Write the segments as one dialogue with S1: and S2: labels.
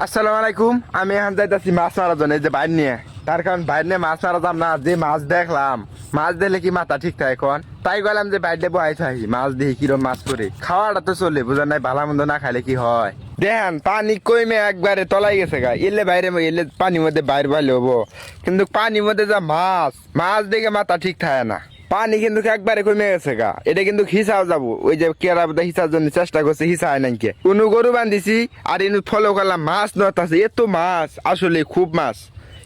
S1: আসসালামু আলাইকুম। আমি এখন যাইতেছি মাছ মারার জন্য, এই যে বাইর নিয়ে। তার কারণ বাইর নিয়ে মাছ মারা যাব না, যে মাছ দেখলাম, মাছ দিলে কি মাথা ঠিক থাকে এখন, তাই গেলাম যে বাইরে বহাই থাকি মাছ দিয়ে কিরম মাছ করে খাওয়াটা তো চলে, বুঝার নাই, ভালো মন্দ না খাইলে কি হয়। দেখেন পানি কইমে একবারে তলাই গেছে গা, এলে বাইরে এলে পানির মধ্যে বাইরে বাইলে হবো, কিন্তু পানির মধ্যে যা মাছ, মাছ দেখে মাথা ঠিক থাকে না। পানি কিন্তু একবারে কমে গেছে গা, এটা কিন্তু হিসাও যাবো, ওই যে কেরা বোধ হিসার জন্য চেষ্টা করছে, হিসা হয় নাকি কোনো গরু বান্ধিছি আর ইনু ফলো করলাম মাছ নত আছে, এত মাছ আসলে খুব মাছ,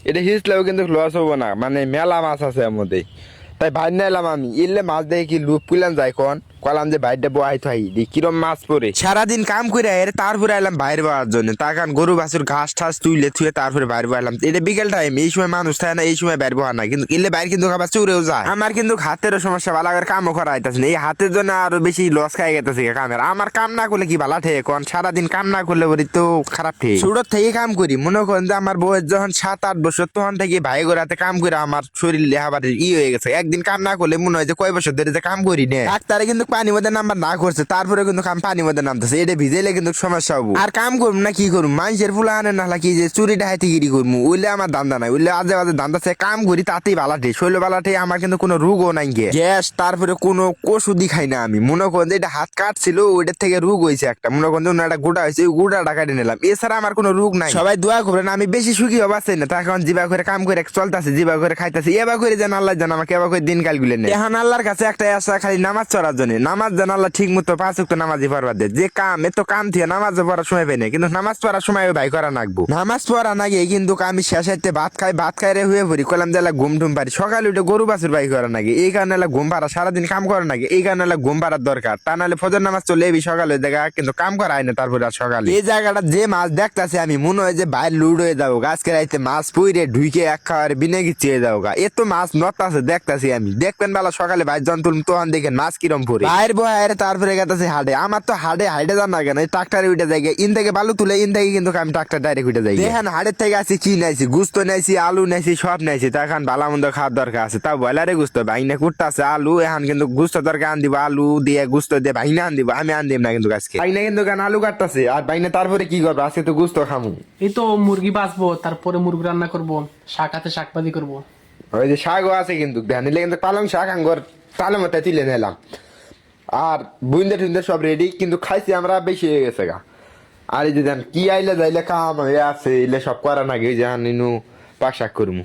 S1: এটা হিসলেও কিন্তু লস হবো না, মানে মেলা মাছ আছে এর মধ্যে। তাই ভাই নিলাম আমি, এলে মাছ দেখে কি লুপ কুলাম যাই কন, কলাম যে বাইরটা বহাই থাই দি কিরম মাছ পরে সারাদিন কাম করে এর, তারপরে এলাম বাইরে বহার জন্য, তার কারণ গরু বাছুর ঘাস ঠাস তুইলে থুয়ে তারপরে বাইরে বহালাম। এটা বিকেল টাইম, এই সময় মানুষ থাকে না, এই সময় বাইরে বহা না, কিন্তু এলে বাইরে কিন্তু খাবার চুরেও যায়। আমার কিন্তু হাতেরও সমস্যা, ভালো করে কামও করা হইতাছে না, এই হাতের জন্য আরো বেশি লস খাই গেতেছে কামের। আমার কাম না করলে কি ভালো ঠেয়ে কন, সারাদিন কাম না করলে বলি তো খারাপ ঠেয়ে। ছোট থেকে কাম করি, মনে করেন যে আমার বয়স যখন 7-8 বছর, তখন থেকে ভাই গোড়াতে কাম করে আমার শরীর লেহাবার হয়ে গেছে। একদিন কাম না করলে মনে হয় যে কয় বছর ধরে যে কাম করি না। ডাক্তারে কিন্তু পানির মধ্যে নাম্বার না করছে, তারপরে কিন্তু কাম পানির মধ্যে নামতেছে, এটা ভিজেলে কিন্তু সমস্যা হবো। আর কাম করবো না কি করবো, মানুষের ফুলা আনে না কি যে চুরি ডাহাইতে গিরি করবো, ওইলে আমার দান্দা নাই, ওইলে আজে বাজে দান্দা চাই, কাম করি তাতেই বালাটে শৈল বালাটে। আমার কিন্তু কোনো রোগও নাই গে গ্যাস, তারপরে কোনো ওষুধই খাই না আমি। মনে করেন যে এটা হাত কাটছিল, ওইটার থেকে রোগ হয়েছে একটা, মনে করেন যে একটা গোটা হয়েছে, ওই গোটাটা কাটে নিলাম, এছাড়া আমার কোনো রোগ নাই। সবাই দোয়া করেন আমি বেশি সুখী হবার চাই না, তার কারণ জিবা করে কাম করে চলতেছে, জিবা করে খাইতেছে, এবার করে যেন আল্লাহ জান আমাকে এবার করে দিন কাল গুলে নেই। এখন আল্লাহর কাছে একটা আশা, খালি নামাজ চড়ার জন্য, নামাজ যেন আল্লাহ ঠিক মতো 5 ওয়াক্ত নামাজই পড়বার দে। যে কাম এত কাম থেকে নামাজ পড়ার সময় পাই না, কিন্তু নামাজ পড়ার সময় ভাই করা নাগবো। নামাজ পড়া নাগে কিন্তু আমি শেষে ভাত খাই রে হয়ে পড়ি, কলাম যে ঘুম টুম পারি, সকালে উঠে গরু বাছুর বাই করা নাগে, এই কারণে ঘুম পাড়া, সারাদিন কাম করা নাগে, এই কারণে ঘুম পাড়ার দরকার। তা নাহলে ফজর নামাজ চলে এবি সকালে দেখা, কিন্তু কাম করা হয় না। তারপরে আর সকালে এই জায়গাটা যে মাছ দেখতেছে আমি, মনে হয় যে বাইরে লুড হয়ে যাবো, গাছকে রাইতে মাছ পুইরে ঢুইকে এক খাওয়ার বিনে গিয়ে যাবো গা, এত মাছ নতাছে দেখতেছি আমি। দেখবেন বেলা সকালে ভাই যন্ত্র তখন দেখেন মাছ কিরম পরে বাইর বহায়, তারপরে গেছে হাডে। আমার তো হাডে যান না কেন, ট্রাক্টারে উঠে যাই, ইন থেকে বালু তুলে, ইন থেকে কিন্তু আমি ট্রাক্টার ডাইরেক্ট উঠে যাই। দেখেন হাড়ের থেকে আসি কি নাইছি, গুস্ত নাইছি, আলু নাইছি, সব নাইছি, তার এখন ভালো মন্দ খাওয়ার দরকার আছে, তাও বয়লারে গুস্ত ভাইনা কুটতে আছে আলু, এখন কিন্তু গুস্ত দরকার আন দিব, আলু দিয়ে গুস্ত দিয়ে ভাইনা আন দিব, আমি আন দিব না কিন্তু আজকে ভাইনা কিন্তু গান আলু কাটতেছে, আর ভাইনা তারপরে কি করবো, আজকে তো গুস্ত খামু।
S2: এই তো মুরগি বাঁচবো, তারপরে মুরগি রান্না করবো, শাকাতে শাকবাজি করবো।
S1: ওই যে শাকও আছে কিন্তু ধ্যান দিলে, কিন্তু পালং শাক আঙ্গর তালে মতো তুলে নিলাম, আর বুন্দে টুন্দে সব রেডি, কিন্তু খাইছি আমরা বেশি হয়ে গেছে গা। আর এই যে দেন কি আইলে যাইলে কাম হয়ে আছে, এলে সব করা নাকি, ওই যে নিনু পাক শাক করবো।